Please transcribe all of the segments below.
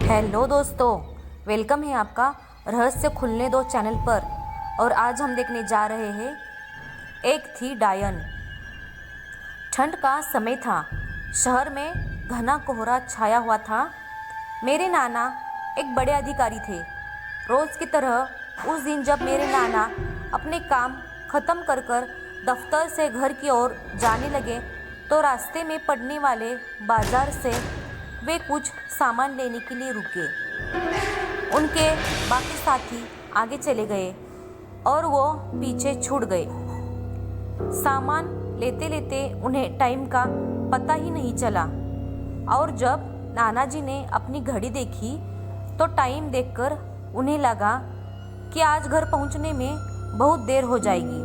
Hello दोस्तों, welcome है आपका रहस्य खुलने दो चैनल पर। और आज हम देखने जा रहे हैं एक थी डायन। ठंड का समय था, शहर में घना कोहरा छाया हुआ था। मेरे नाना एक बड़े अधिकारी थे। रोज़ की तरह उस दिन जब मेरे नाना अपने काम ख़त्म कर दफ्तर से घर की ओर जाने लगे तो रास्ते में पड़ने वाले बाजार से वे कुछ सामान लेने के लिए रुके। उनके बाकी साथी आगे चले गए और वो पीछे छूट गए। सामान लेते लेते उन्हें टाइम का पता ही नहीं चला और जब नाना जी ने अपनी घड़ी देखी तो टाइम देखकर उन्हें लगा कि आज घर पहुंचने में बहुत देर हो जाएगी।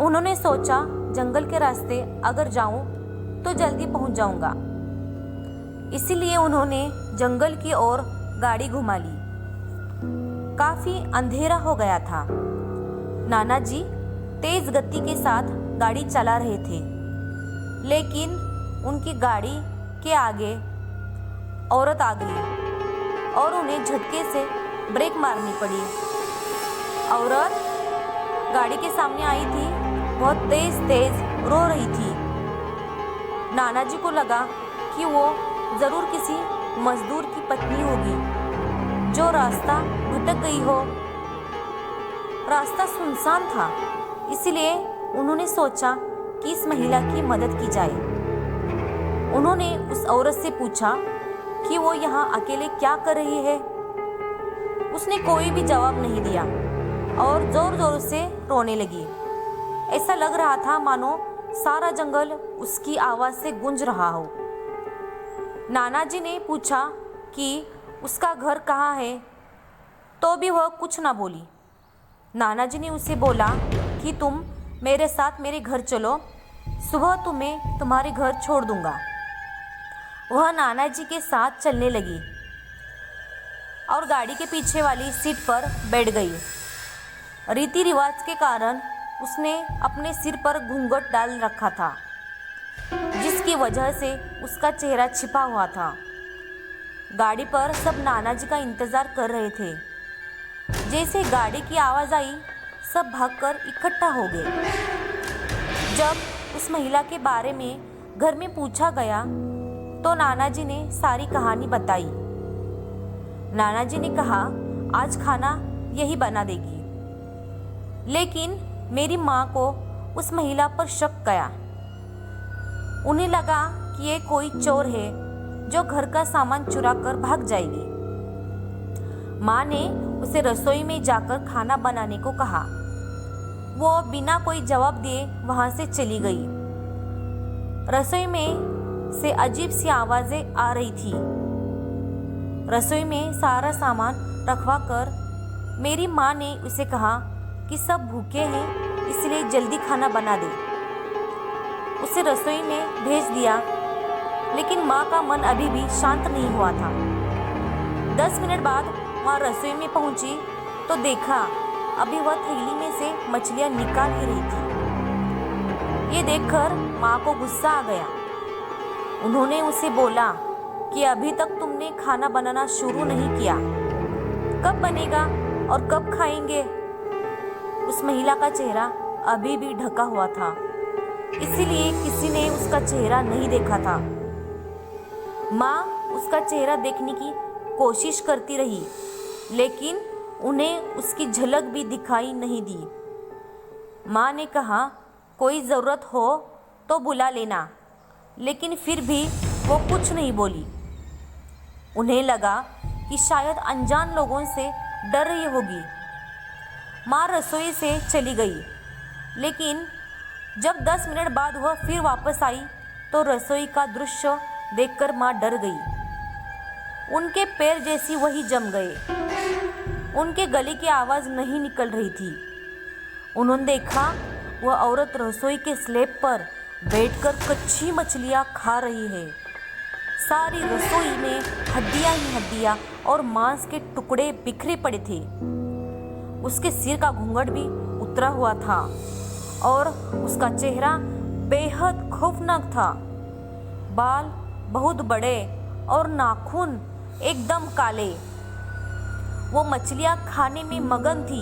उन्होंने सोचा जंगल के रास्ते अगर जाऊं तो जल्दी पहुंच जाऊंगा। इसीलिए उन्होंने जंगल की ओर गाड़ी घुमा ली। काफी अंधेरा हो गया था। नाना जी तेज गति के साथ गाड़ी चला रहे थे, लेकिन उनकी गाड़ी के आगे औरत आ गई और उन्हें झटके से ब्रेक मारनी पड़ी। औरत गाड़ी के सामने आई थी, बहुत तेज तेज रो रही थी। नाना जी को लगा कि वो जरूर किसी मजदूर की पत्नी होगी जो रास्ता भटक गई हो। रास्ता सुनसान था, इसलिए उन्होंने सोचा कि इस महिला की मदद की जाए। उन्होंने उस औरत से पूछा कि वो यहाँ अकेले क्या कर रही है। उसने कोई भी जवाब नहीं दिया और जोर जोर से रोने लगी। ऐसा लग रहा था मानो सारा जंगल उसकी आवाज़ से गूंज रहा हो। नाना जी ने पूछा कि उसका घर कहाँ है, तो भी वह कुछ ना बोली। नाना जी ने उसे बोला कि तुम मेरे साथ मेरे घर चलो, सुबह तुम्हें तुम्हारे घर छोड़ दूंगा। वह नाना जी के साथ चलने लगी और गाड़ी के पीछे वाली सीट पर बैठ गई। रीति रिवाज के कारण उसने अपने सिर पर घूंघट डाल रखा था, जिसकी वजह से उसका चेहरा छिपा हुआ था। गाड़ी पर सब नाना जी का इंतज़ार कर रहे थे। जैसे गाड़ी की आवाज़ आई, सब भागकर इकट्ठा हो गए। जब उस महिला के बारे में घर में पूछा गया तो नाना जी ने सारी कहानी बताई। नाना जी ने कहा, आज खाना यही बना देगी। लेकिन मेरी माँ को उस महिला पर शक गया। उन्हें लगा कि ये कोई चोर है जो घर का सामान चुरा कर भाग जाएगी। माँ ने उसे रसोई में जाकर खाना बनाने को कहा। वो बिना कोई जवाब दिए वहाँ से चली गई। रसोई में से अजीब सी आवाज़ें आ रही थी। रसोई में सारा सामान रखवा कर मेरी माँ ने उसे कहा कि सब भूखे हैं, इसलिए जल्दी खाना बना दे। उसे रसोई में भेज दिया, लेकिन माँ का मन अभी भी शांत नहीं हुआ था। 10 मिनट बाद माँ रसोई में पहुंची तो देखा अभी वह थैली में से मछलियाँ निकाल ही रही थी। ये देखकर माँ को गुस्सा आ गया। उन्होंने उसे बोला कि अभी तक तुमने खाना बनाना शुरू नहीं किया, कब बनेगा और कब खाएंगे। उस महिला का चेहरा अभी भी ढका हुआ था, इसीलिए किसी ने उसका चेहरा नहीं देखा था। माँ उसका चेहरा देखने की कोशिश करती रही, लेकिन उन्हें उसकी झलक भी दिखाई नहीं दी। माँ ने कहा, कोई ज़रूरत हो तो बुला लेना, लेकिन फिर भी वो कुछ नहीं बोली। उन्हें लगा कि शायद अनजान लोगों से डर रही होगी। माँ रसोई से चली गई, लेकिन जब 10 मिनट बाद वह फिर वापस आई तो रसोई का दृश्य देखकर माँ डर गई। उनके पैर जैसी वही जम गए। उनके गले की आवाज़ नहीं निकल रही थी। उन्होंने देखा वह औरत रसोई के स्लैब पर बैठकर कच्ची मछलियाँ खा रही है। सारी रसोई में हड्डियाँ ही हड्डियाँ और मांस के टुकड़े बिखरे पड़े थे। उसके सिर का घूंघट भी उतरा हुआ था और उसका चेहरा बेहद खौफनाक था। बाल बहुत बड़े और नाखून एकदम काले। वो मछलियाँ खाने में मगन थी,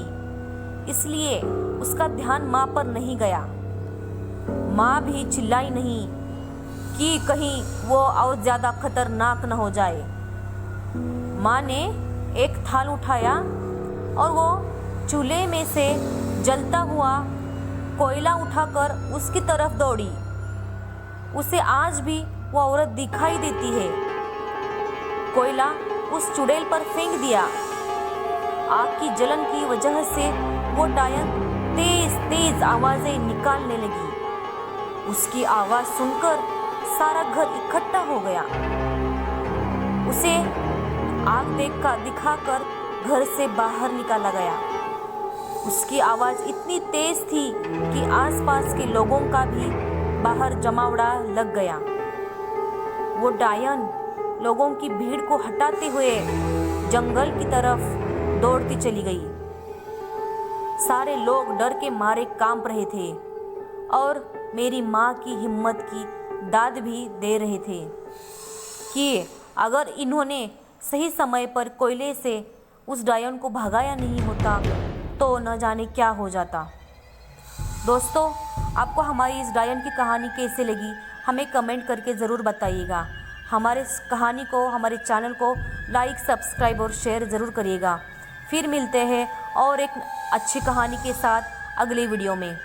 इसलिए उसका ध्यान माँ पर नहीं गया। माँ भी चिल्लाई नहीं कि कहीं वो और ज़्यादा खतरनाक न हो जाए। माँ ने एक थाल उठाया और वो चूल्हे में से जलता हुआ कोयला उठाकर उसकी तरफ दौड़ी। उसे आज भी वो औरत दिखाई देती है। कोयला उस चुड़ैल पर फेंक दिया। आग की जलन की वजह से वो डायन तेज तेज आवाजें निकालने लगी। उसकी आवाज सुनकर सारा घर इकट्ठा हो गया। उसे आग दिखाकर घर से बाहर निकाला गया। उसकी आवाज इतनी तेज थी कि आसपास के लोगों का भी बाहर जमावड़ा लग गया। वो डायन लोगों की भीड़ को हटाते हुए जंगल की तरफ दौड़ती चली गई। सारे लोग डर के मारे कांप रहे थे और मेरी माँ की हिम्मत की दाद भी दे रहे थे कि अगर इन्होंने सही समय पर कोयले से उस डायन को भगाया नहीं होता तो न जाने क्या हो जाता। दोस्तों, आपको हमारी इस डायन की कहानी कैसे लगी हमें कमेंट करके ज़रूर बताइएगा। हमारे इस कहानी को, हमारे चैनल को लाइक, सब्सक्राइब और शेयर ज़रूर करिएगा। फिर मिलते हैं और एक अच्छी कहानी के साथ अगली वीडियो में।